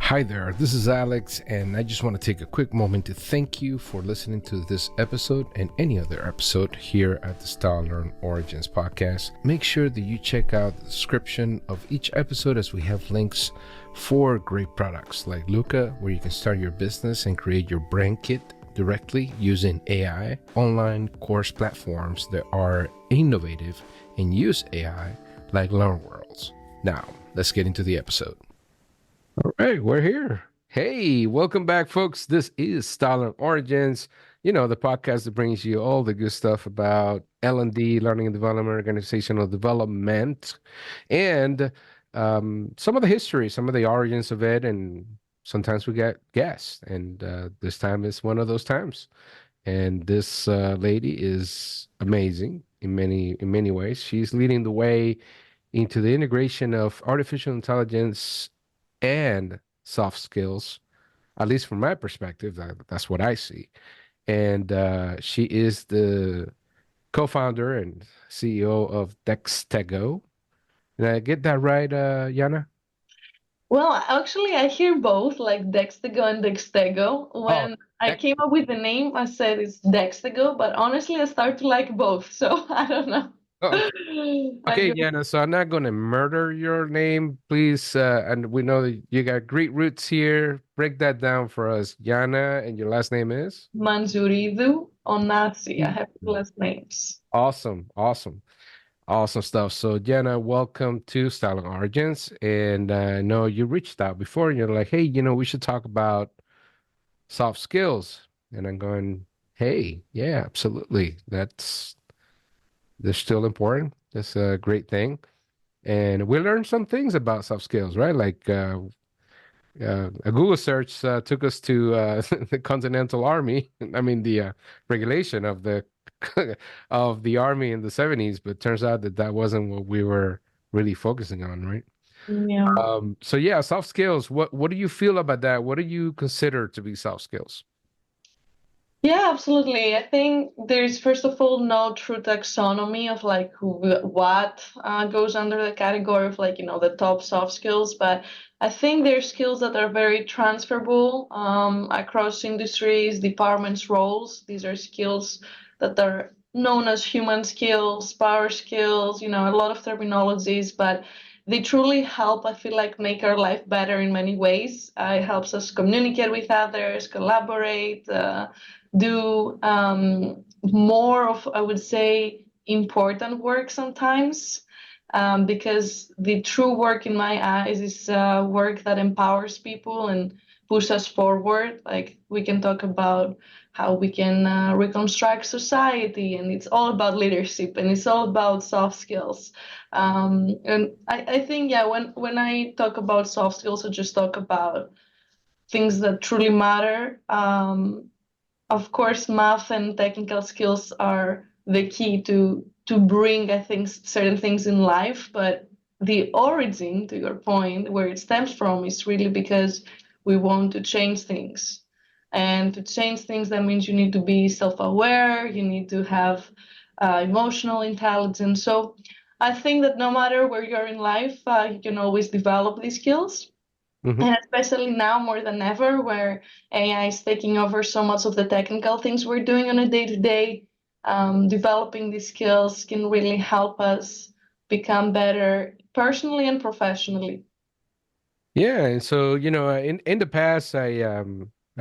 Hi there, this is Alex, and I just want to take a quick moment to thank you for listening to this episode and any other episode here at the Style Learn Origins podcast. Make sure that you check out the description of each episode as we have links for great products like Luca, where you can start your business and create your brand kit directly using AI, online course platforms that are innovative and use AI like LearnWorlds. Now, let's get into the episode. All right, we're here. Hey, welcome back, folks. This is Style and Origins, the podcast that brings you all the good stuff about L&D, learning and development, organizational development, and some of the history, some of the origins of it, and sometimes we get guests, and this time is one of those times. And this lady is amazing in many ways. She's leading the way into the integration of artificial intelligence and soft skills, at least from my perspective. That's what I see. And she is the co-founder and CEO of Dextego. Did I get that right, Yana? Well, actually, I hear both, like Dextego and Dextego. Oh, When I Dex. came up with the name, I said it's Dextego, but honestly, I start to like both, so I don't know. Oh, okay. I Okay, go, Yana. So I'm not going to murder your name, please. And we know that you got great roots here. Break that down for us, Yana. And your last name is? Mantzouridou Onasi. I have two last names. Awesome, awesome. Awesome stuff. So, Jenna, welcome to Styling Origins. And I know you reached out before and you're like, hey, we should talk about soft skills. And I'm going, hey, yeah, absolutely. They're still important. That's a great thing. And we learned some things about soft skills, right? Like a Google search took us to the Continental Army. I mean, the regulation of the of the army in the 70s, but turns out that that wasn't what we were really focusing on, right? Yeah. So yeah, soft skills. What do you feel about that? What do you consider to be soft skills? Yeah, absolutely. I think there's first of all no true taxonomy of like what goes under the category of like the top soft skills, but I think there's skills that are very transferable across industries, departments, roles. These are skills that are known as human skills, power skills, a lot of terminologies, but they truly help, I feel like, make our life better in many ways. It helps us communicate with others, collaborate, do more of, I would say, important work sometimes, because the true work in my eyes is work that empowers people and push us forward. Like we can talk about how we can reconstruct society, and it's all about leadership and it's all about soft skills. And I think, yeah, when I talk about soft skills, I just talk about things that truly matter. Of course, math and technical skills are the key to bring, I think, certain things in life. But the origin, to your point, where it stems from, is really because we want to change things. And to change things, that means you need to be self-aware. You need to have emotional intelligence. So I think that no matter where you're in life, you can always develop these skills. Hmm. And especially now more than ever, where AI is taking over so much of the technical things we're doing on a day-to-day, developing these skills can really help us become better personally and professionally. Yeah, and so in the past, I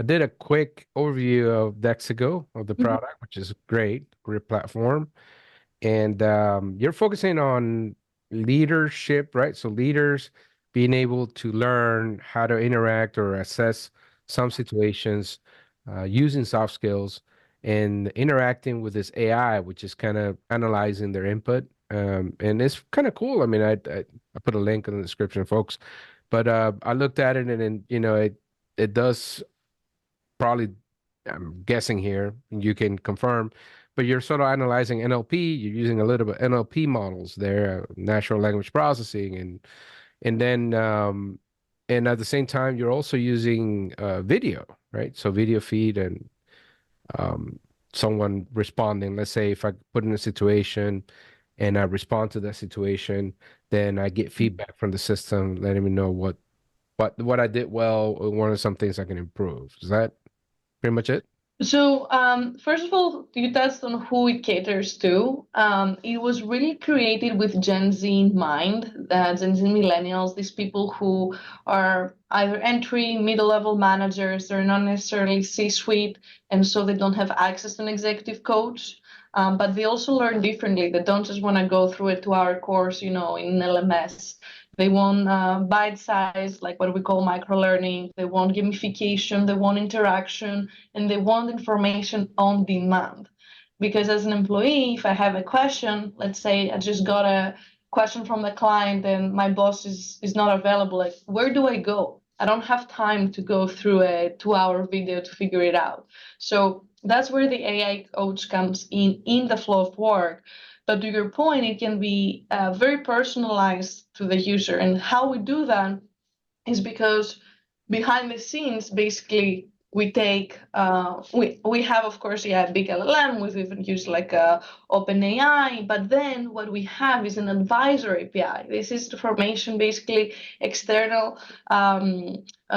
did a quick overview of Dexago of the Mhm. product, which is great platform. And you're focusing on leadership, right? So leaders being able to learn how to interact or assess some situations using soft skills and interacting with this AI, which is kind of analyzing their input. And it's kind of cool. I mean, I put a link in the description, folks. But I looked at it, and then it does probably, I'm guessing here, and you can confirm, but you're sort of analyzing NLP. You're using a little bit NLP models there, natural language processing, and then and at the same time you're also using video, right? So video feed and um, someone responding. Let's say if I put in a situation and I respond to that situation, then I get feedback from the system letting me know what I did well, or what are some things I can improve? Is that pretty much it? So, first of all, you touched on who it caters to. It was really created with Gen Z in mind, Gen Z millennials, these people who are either entry, middle level managers, they're not necessarily C-suite, and so they don't have access to an executive coach. But they also learn differently. They don't just want to go through a 2-hour course, in LMS. They want bite size, like what we call micro learning. They want gamification. They want interaction, and they want information on demand. Because as an employee, if I have a question, let's say I just got a question from the client and my boss is not available, like where do I go? I don't have time to go through a 2-hour video to figure it out. So that's where the AI coach comes in the flow of work. But to your point, it can be very personalized to the user. And how we do that is because behind the scenes, basically, we have, of course, a big LLM. We've even used like OpenAI, but then what we have is an advisor API. This is the formation, basically external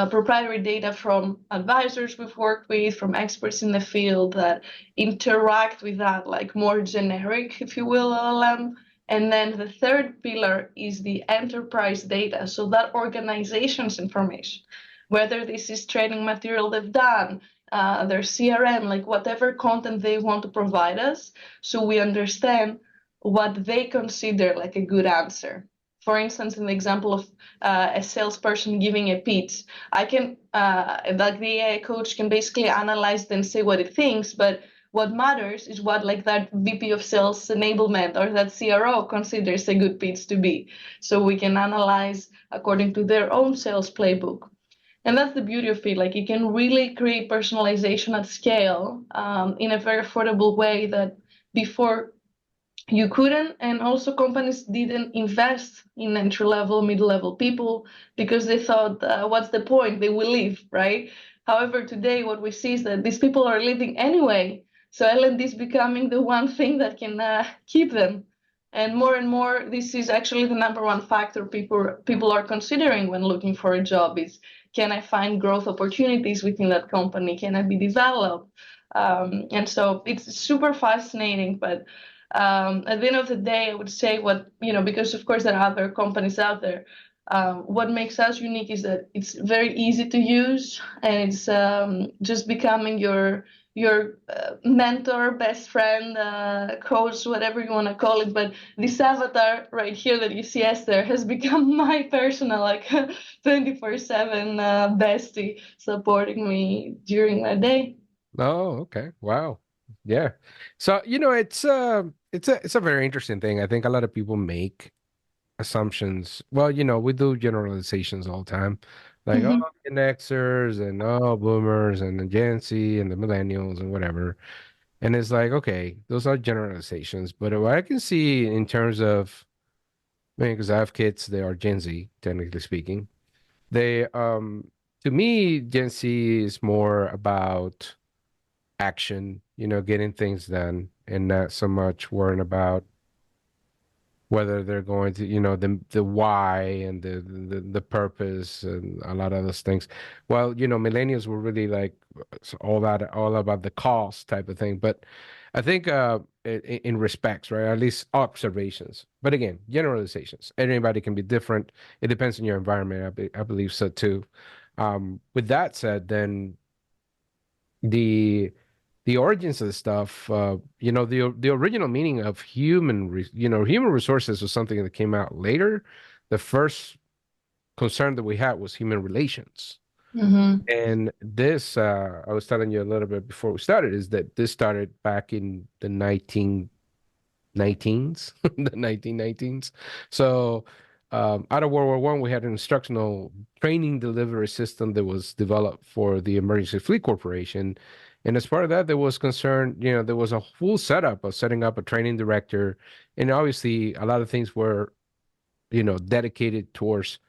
proprietary data from advisors we've worked with, from experts in the field that interact with that, like more generic, if you will, LLM. And then the third pillar is the enterprise data. So that organization's information, whether this is training material they've done, their CRM, like whatever content they want to provide us, so we understand what they consider like a good answer. For instance, in the example of a salesperson giving a pitch, I can, like the AI coach can basically analyze and say what it thinks, but what matters is what like that VP of sales enablement or that CRO considers a good pitch to be. So we can analyze according to their own sales playbook. And that's the beauty of it. Like you can really create personalization at scale in a very affordable way that before you couldn't. And also companies didn't invest in entry level, mid level people because they thought, what's the point? They will leave, right? However, today what we see is that these people are leaving anyway. So L&D is becoming the one thing that can keep them. And more, this is actually the number one factor people are considering when looking for a job is, can I find growth opportunities within that company? Can I be developed? And so it's super fascinating, but at the end of the day, I would say because of course there are other companies out there. What makes us unique is that it's very easy to use, and it's just becoming your mentor, best friend, coach, whatever you want to call it. But this avatar right here that you see, Esther, has become my personal 24/7 bestie, supporting me during my day. Oh, okay. Wow. Yeah. So, it's a very interesting thing. I think a lot of people make assumptions. Well, we do generalizations all the time. Like, oh, Mm-hmm. Gen Xers and oh, boomers and the Gen Z and the millennials and whatever. And it's like, okay, those are generalizations. But what I can see in terms of, I mean, because I have kids, they are Gen Z, technically speaking. They, to me, Gen Z is more about action, getting things done and not so much worrying about whether they're going to, the why and the purpose and a lot of those things. Well, millennials were really like all about the cost type of thing. But I think in respects, right? At least observations. But again, generalizations. Everybody can be different. It depends on your environment. I believe so too. With that said, then the the origins of the stuff, the original meaning of human resources was something that came out later. The first concern that we had was human relations. Mm-hmm. And this, I was telling you a little bit before we started, is that this started back in the 1919s, the 1919s. So, out of World War One, we had an instructional training delivery system that was developed for the Emergency Fleet Corporation. And as part of that, there was concern, there was a full setup of setting up a training director. And obviously, a lot of things were, dedicated towards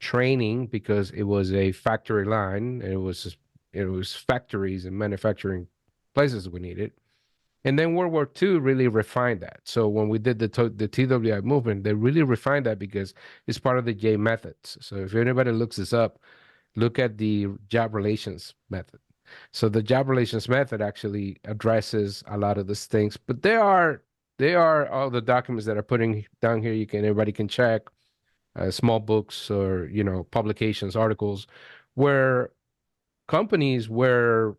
training because it was a factory line. And it was factories and manufacturing places we needed. And then World War II really refined that. So when we did the TWI movement, they really refined that because it's part of the J methods. So if anybody looks this up, look at the job relations method. So the job relations method actually addresses a lot of these things, but there are all the documents that are putting down here. Everybody can check small books or publications, articles, where companies were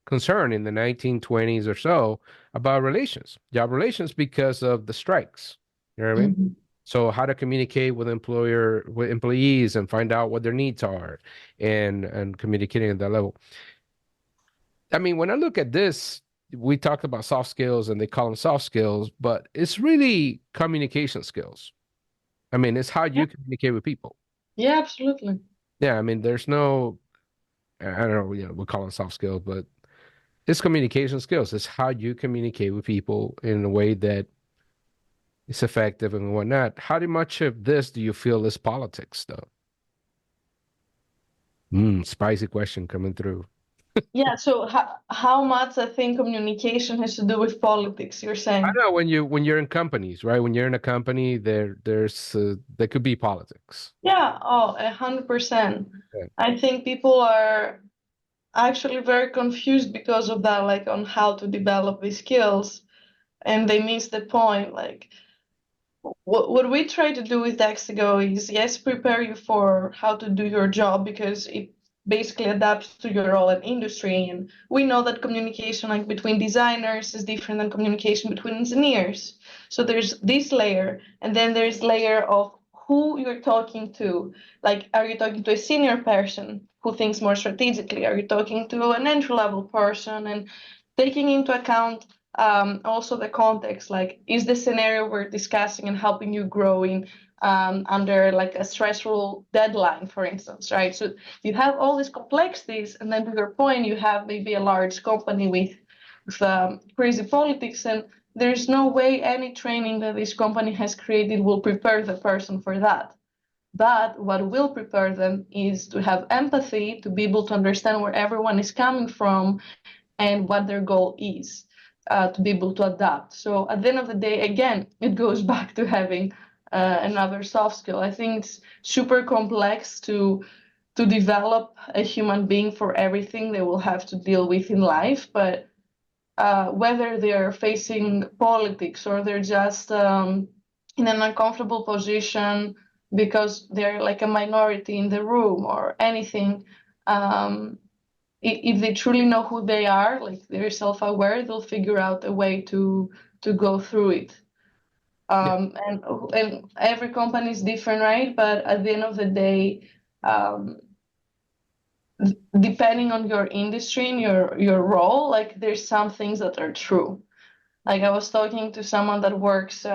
concerned in the 1920s or so about job relations, because of the strikes. You know what I mean? Mhm. So how to communicate with employees and find out what their needs are, and communicating at that level. I mean, when I look at this, we talked about soft skills and they call them soft skills, but it's really communication skills. I mean, it's how Yeah, you communicate with people. yeah, absolutely. Yeah, I mean, there's no, I don't know, we call them soft skills, but it's communication skills. It's how you communicate with people in a way that is effective and whatnot. How much of this do you feel is politics, though? Spicy question coming through. Yeah, so how much I think communication has to do with politics, you're I saying? know when you're in companies, right? When you're in a company, there could be politics. Yeah, oh, 100%. Yeah. I think people are actually very confused because of that, like on how to develop these skills, and they miss the point. Like what we try to do with Dextego is, yes, prepare you for how to do your job because it basically adapts to your role and industry. And we know that communication like between designers is different than communication between engineers. So there's this layer, and then there's layer of who you're talking to. Like, are you talking to a senior person who thinks more strategically? Are you talking to an entry level person? And taking into account also the context, like is the scenario we're discussing and helping you growing under like a stressful deadline, for instance, right? So you have all these complexities, and then to your point, you have maybe a large company with crazy politics, and there's no way any training that this company has created will prepare the person for that. But what will prepare them is to have empathy, to be able to understand where everyone is coming from and what their goal is, to be able to adapt. So at the end of the day, again, it goes back to having another soft skill. I think it's super complex to develop a human being for everything they will have to deal with in life, but whether they're facing politics or they're just in an uncomfortable position because they're like a minority in the room or anything, um, if they truly know who they are, like they're self-aware, they'll figure out a way to go through it. Yeah. And every company is different, right? But at the end of the day, um, depending on your industry and your role, like there's some things that are true. Like I was talking to someone that works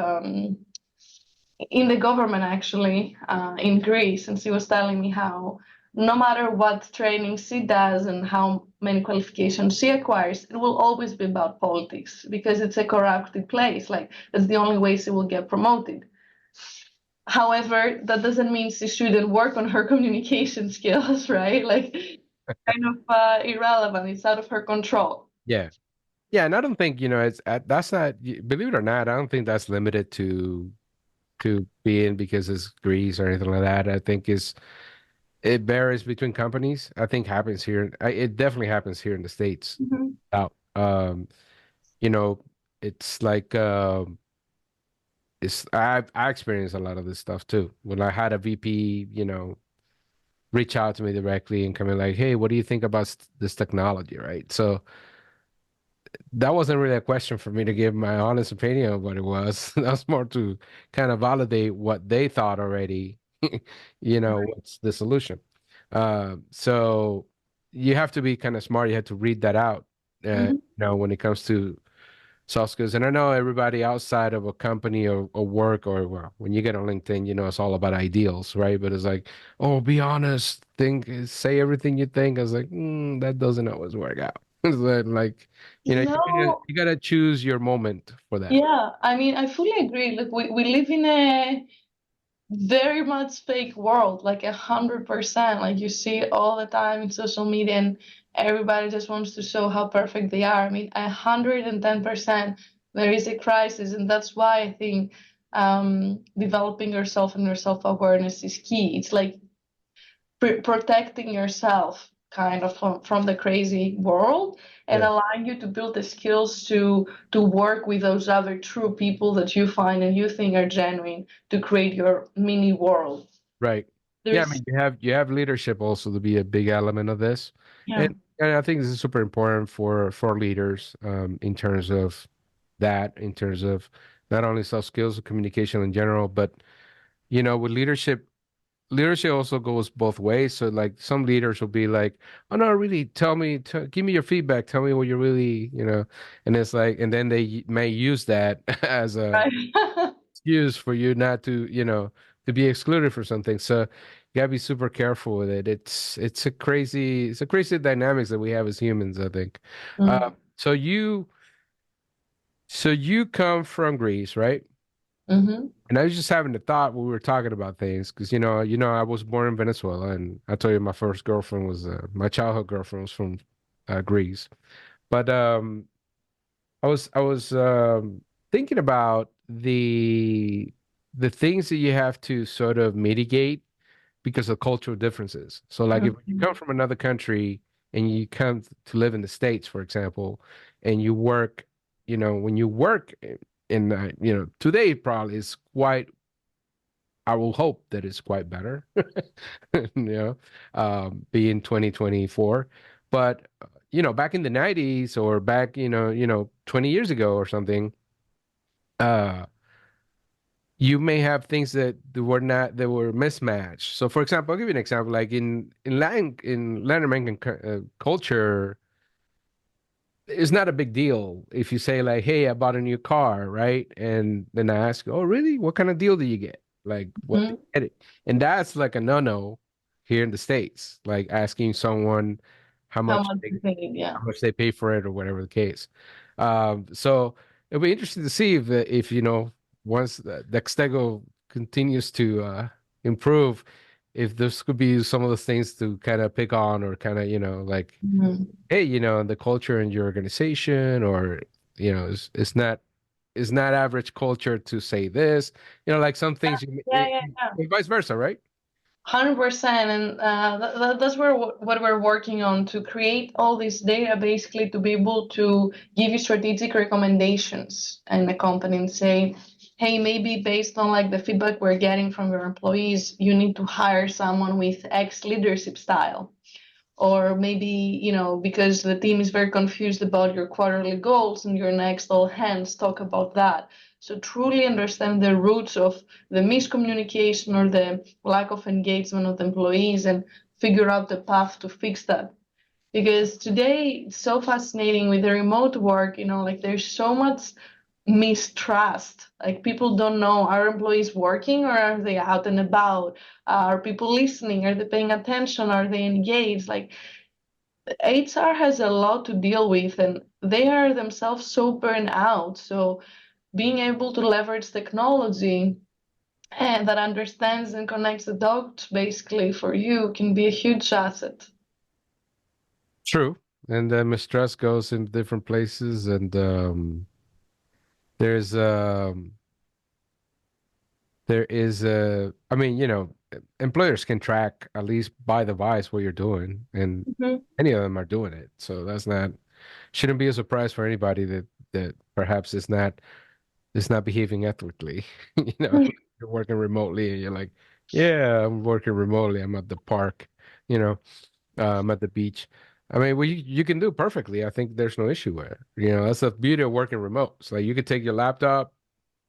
in the government actually in Greece, and she was telling me how no matter what training she does and how many qualifications she acquires, it will always be about politics because it's a corrupted place. Like that's the only way she will get promoted. However, that doesn't mean she shouldn't work on her communication skills, right? Like kind of irrelevant. It's out of her control. Yeah. Yeah, and I don't think, it's that's not, believe it or not, I don't think that's limited to being because it's Greece or anything like that. I think it varies between companies. I think happens here. It definitely happens here in the States. Mhm. Out. You know, it's like I experienced a lot of this stuff too. When I had a VP, reach out to me directly and come in like, "Hey, what do you think about this technology?" Right? So that wasn't really a question for me to give my honest opinion of what it was. That was more to kind of validate what they thought already, what's the solution. So you have to be kind of smart. You have to read that out, Mhm. when it comes to soft skills. And I know everybody outside of a company or work or well, when you get on LinkedIn, it's all about ideals, right? But it's like, oh, be honest, say everything you think. I was like, that doesn't always work out. It's like, No, you gotta choose your moment for that. yeah, I mean, I fully agree. Look, we live in very much fake world, like 100%. Like you see it all the time in social media, and everybody just wants to show how perfect they are. I mean, 110%, there is a crisis, and that's why I think developing yourself and your self-awareness is key. It's like protecting yourself kind of from the crazy world and Yeah. allowing you to build the skills to work with those other true people that you find and you think are genuine to create your mini world. Right. Yeah, I There's mean you have leadership also to be a big element of this. yeah. And and I think this is super important for leaders in terms of that, in terms of not only soft skills and communication in general, but with leadership also goes both ways. So like some leaders will be like, "Oh no, really, give me your feedback, tell me what you're really, and it's like, and then they may use that as a Right. excuse for you not to be excluded for something. So you gotta be super careful with it. It's a crazy dynamics that we have as humans, I think. Uh, Mm. so you so you come from Greece, right? Mm-hmm. And I was just having the thought when we were talking about things, because I was born in Venezuela, and I told you my first girlfriend was my childhood girlfriend was from Greece. But I was thinking about the things that you have to sort of mitigate because of cultural differences. So like if you Mm-hmm. come from another country and you come to live in the States, for example, and you work, when you work today probably is quite, I will hope that it's quite better, being 2024. But back in the 90s or back, 20 years ago or something, uh, you may have things that were mismatched. So, for example, I'll give you an example. Like in Latin American culture, it's not a big deal if you say like, "Hey, I bought a new car," right? And then I ask, "Oh, really? What kind of deal did you get? Like, what did Mm-hmm. you get it?" And that's like a no-no here in the States, like asking someone how How much much they you think? Yeah. how much they pay for it or whatever the case. So it'll be interesting to see if once the Dextego continues to improve, if this could be some of the things to kind of pick on or kind of like, Mm-hmm. hey, the culture in your organization, or it's not average culture to say this, like some things Yeah, yeah, yeah. vice versa, right? 100%, and that's where what we're working on to create all this data, basically to be able to give you strategic recommendations in the company and say, hey, maybe based on like the feedback we're getting from your employees, you need to hire someone with X leadership style. Or maybe, because the team is very confused about your quarterly goals and your next all hands talk about that. So truly understand the roots of the miscommunication or the lack of engagement of the employees and figure out the path to fix that. Because today it's so fascinating with the remote work, like there's so much mistrust. Like people don't know, are employees working or are they out and about? Are people listening? Are they paying attention? Are they engaged? Like HR has a lot to deal with and they are themselves so burned out. So being able to leverage technology and that understands and connects the dots basically for you can be a huge asset. True. And mistrust goes in different places, and there's there is I mean, employers can track at least by the device what you're doing, and Mhm. any of them are doing it. So that's not shouldn't be a surprise for anybody that perhaps is not behaving ethically. You're working remotely and you're like, yeah, I'm working remotely. I'm at the park, you know, I'm at the beach. I mean, well, you can do perfectly. I think there's no issue with it. That's the beauty of working remote. It's like you could take your laptop,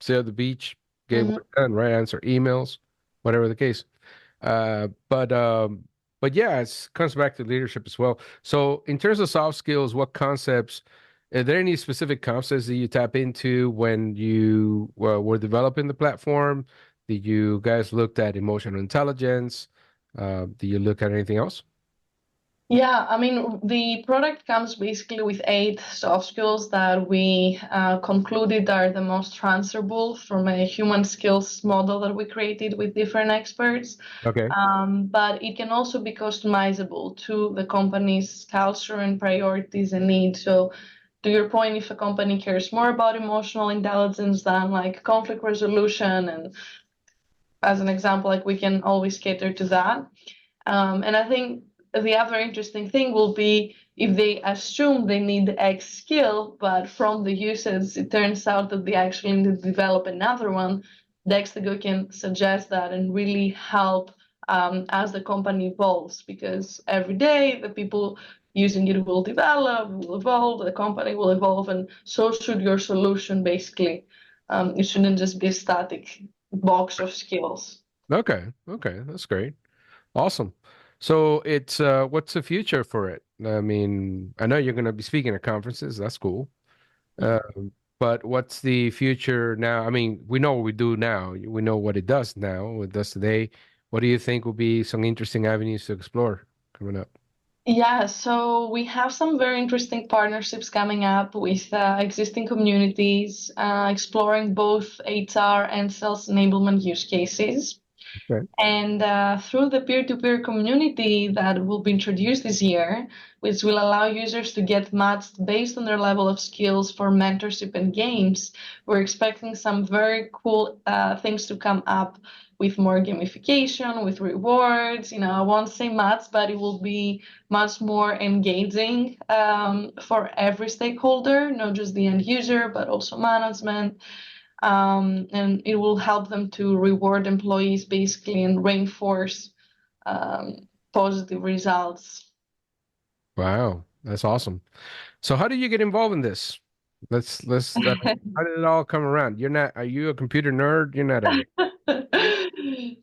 sit at the beach, get Mhm. work done, right? Answer emails, whatever the case. Uh, but um, but yeah, it comes back to leadership as well. So in terms of soft skills, what concepts? Are there any specific concepts that you tap into when you were developing the platform? Did you guys looked at emotional intelligence? Did you look at anything else? Yeah, I mean, the product comes basically with 8 soft skills that we concluded are the most transferable from a human skills model that we created with different experts. Okay. But it can also be customizable to the company's culture and priorities and needs. So, to your point, if a company cares more about emotional intelligence than like conflict resolution, and as an example, like we can always cater to that. And I think the other interesting thing will be if they assume they need X skill, but from the usage, it turns out that they actually need to develop another one. Dextego can suggest that and really help as the company evolves, because every day the people using it will develop, will evolve, the company will evolve, and so should your solution basically. It shouldn't just be a static box of skills. Okay. Okay. That's great. Awesome. So it's what's the future for it? I mean, I know you're going to be speaking at conferences. That's cool. Uh, but what's the future now? I mean, we know what we do now. We know what it does now. What it does today. What do you think will be some interesting avenues to explore coming up? Yeah, so we have some very interesting partnerships coming up with existing communities, exploring both HR and sales enablement use cases. Okay. And through the peer-to-peer community that will be introduced this year, which will allow users to get matched based on their level of skills for mentorship and games, we're expecting some very cool things to come up with more gamification, with rewards. I won't say much, but it will be much more engaging for every stakeholder, not just the end user, but also management, and it will help them to reward employees basically and reinforce positive results. Wow, that's awesome. So how did you get involved in this? Let's how did it all come around? Are you a computer nerd? You're not, are you?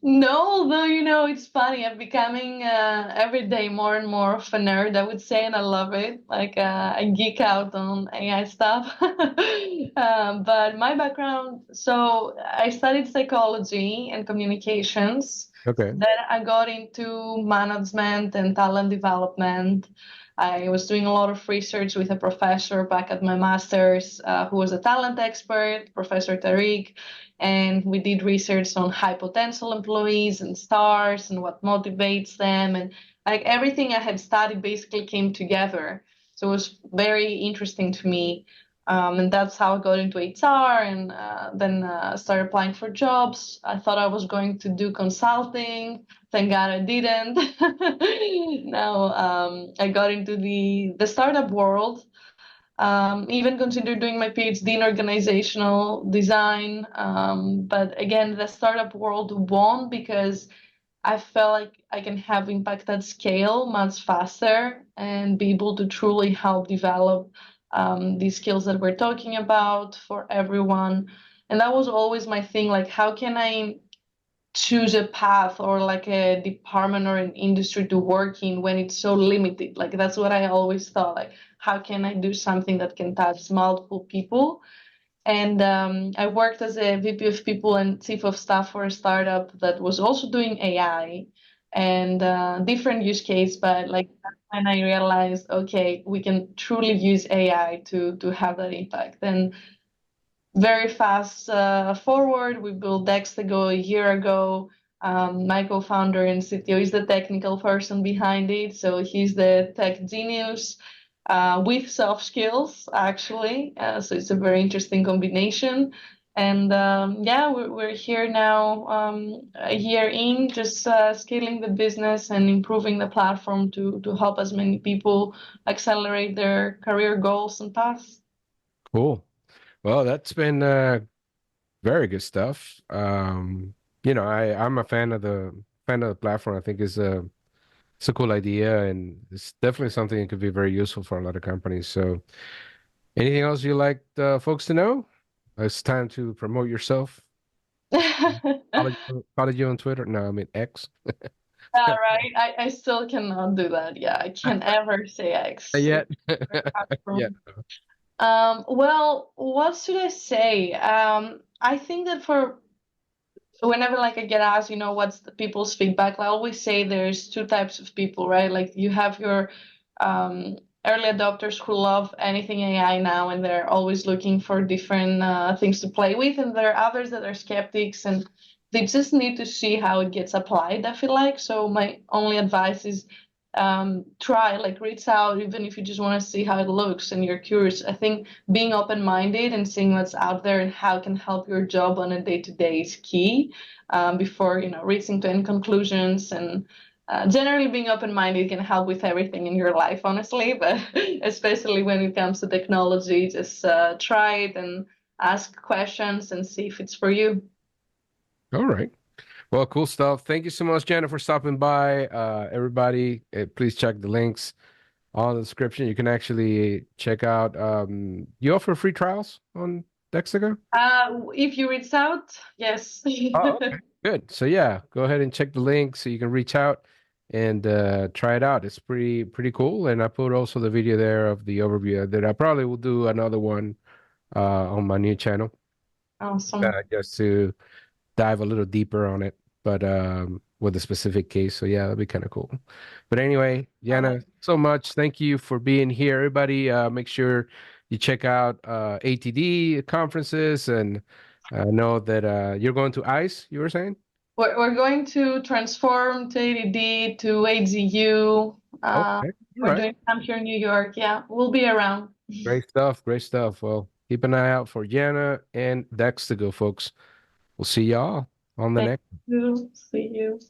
No, though, it's funny. I'm becoming every day more and more of a nerd, I would say, and I love it. Like, I geek out on AI stuff. But my background, so I studied psychology and communications. Okay. Then I got into management and talent development. I was doing a lot of research with a professor back at my master's, who was a talent expert, Professor Tariq, and we did research on high potential employees and stars and what motivates them, and like everything I had studied basically came together. So it was very interesting to me, and that's how I got into HR, and then started applying for jobs. I thought I was going to do consulting. Thank God I didn't. Now I got into the startup world, even considered doing my PhD in organizational design. But again, the startup world won because I felt like I can have impact at scale much faster and be able to truly help develop these skills that we're talking about for everyone. And that was always my thing, like, how can I choose a path or like a department or an industry to work in when it's so limited? Like, that's what I always thought, like, how can I do something that can touch multiple people? And I worked as a VP of people and chief of staff for a startup that was also doing AI and different use case, but like that's when I realized, okay, we can truly use AI to have that impact. And very fast forward. We built Dextego a year ago. My co-founder and CTO is the technical person behind it, so he's the tech genius with soft skills, actually. So it's a very interesting combination. And yeah, we're here now, a year in, just scaling the business and improving the platform to help as many people accelerate their career goals and paths. Cool. Well, that's been very good stuff. I'm a fan of the platform. I think it's a cool idea, and it's definitely something that could be very useful for a lot of companies. So, anything else you like folks to know? It's time to promote yourself. Follow you on Twitter. No, I mean X. Yeah, right. I still cannot do that. Yeah, I can't ever say X. Yet. Yeah. Well, what should I say? I think that for whenever like I get asked, what's the people's feedback, I always say there's two types of people, right? Like you have your um, early adopters who love anything AI now, and they're always looking for different things to play with, and there are others that are skeptics and they just need to see how it gets applied, I feel like. So my only advice is try, like reach out, even if you just want to see how it looks and you're curious. I think being open-minded and seeing what's out there and how it can help your job on a day-to-day is key, before reaching to any conclusions. And generally being open-minded can help with everything in your life, honestly, but especially when it comes to technology, just try it and ask questions and see if it's for you. All right. Well, cool stuff. Thank you so much, Jenna, for stopping by. Everybody, please check the links on the description. You can actually check out, you offer free trials on Dextego? If you reach out, yes. Oh, okay. Good. So yeah, go ahead and check the link so you can reach out and try it out. It's pretty cool. And I put also the video there of the overview that I probably will do another one on my new channel Awesome. just to dive a little deeper on it, but with a specific case. So yeah, that'd be kind of cool. But anyway, Yana, so much. Thank you for being here. Everybody, make sure you check out ATD conferences, and know that you're going to ICE, you were saying? We're going to transform to ADD to AGU. Okay. All We're right. doing some here in New York. Yeah, we'll be around. Great stuff. Great stuff. Well, keep an eye out for Yana and Dex to go, folks. We'll see y'all on the Thank next. you. See you.